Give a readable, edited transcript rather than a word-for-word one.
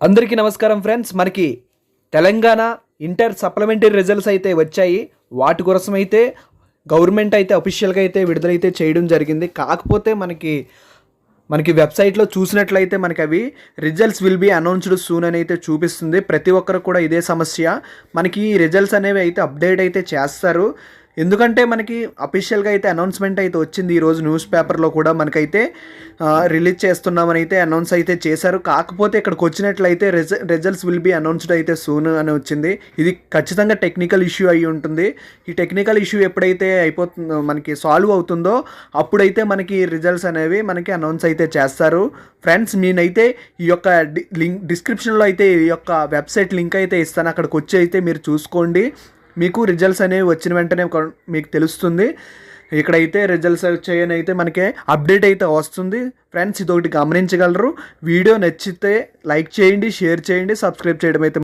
అందరికీ నమస్కారం ఫ్రెండ్స్. మనకి తెలంగాణ ఇంటర్ సప్లిమెంటరీ రిజల్ట్స్ అయితే వచ్చాయి. వాటి కోసం అయితే గవర్నమెంట్ అయితే అఫీషియల్గా అయితే విడుదలైతే చేయడం జరిగింది. కాకపోతే మనకి వెబ్సైట్లో చూసినట్లయితే మనకి అవి results will be announced soon అని అయితే చూపిస్తుంది. ప్రతి ఒక్కరు కూడా ఇదే సమస్య. మనకి ఈ రిజల్ట్స్ అనేవి అయితే అప్డేట్ అయితే చేస్తారు. ఎందుకంటే మనకి అఫీషియల్గా అయితే అనౌన్స్మెంట్ అయితే వచ్చింది. ఈరోజు న్యూస్ పేపర్లో కూడా మనకైతే రిలీజ్ చేస్తున్నామని అయితే అనౌన్స్ అయితే చేశారు. కాకపోతే ఇక్కడికి వచ్చినట్లయితే రిజల్ట్స్ విల్ బీ అనౌన్స్డ్ అయితే సూన్ అని వచ్చింది. ఇది ఖచ్చితంగా టెక్నికల్ ఇష్యూ అయి ఉంటుంది. ఈ టెక్నికల్ ఇష్యూ ఎప్పుడైతే అయిపోతుందో మనకి సాల్వ్ అవుతుందో అప్పుడైతే మనకి రిజల్ట్స్ అనేవి మనకి అనౌన్స్ అయితే చేస్తారు. ఫ్రెండ్స్, నేనైతే ఈ యొక్క డిస్క్రిప్షన్లో అయితే ఈ యొక్క వెబ్సైట్ లింక్ అయితే ఇస్తాను. అక్కడికి వచ్చి అయితే మీరు చూసుకోండి. మీకు రిజల్ట్స్ అనేవి వచ్చిన వెంటనే మీకు తెలుస్తుంది. ఇక్కడైతే రిజల్ట్స్ వచ్చాయని అయితే మనకి అప్డేట్ అయితే వస్తుంది. ఫ్రెండ్స్, ఇదొకటి గమనించగలరు. వీడియో నచ్చితే లైక్ చేయండి, షేర్ చేయండి, సబ్స్క్రైబ్ చేయడం అయితే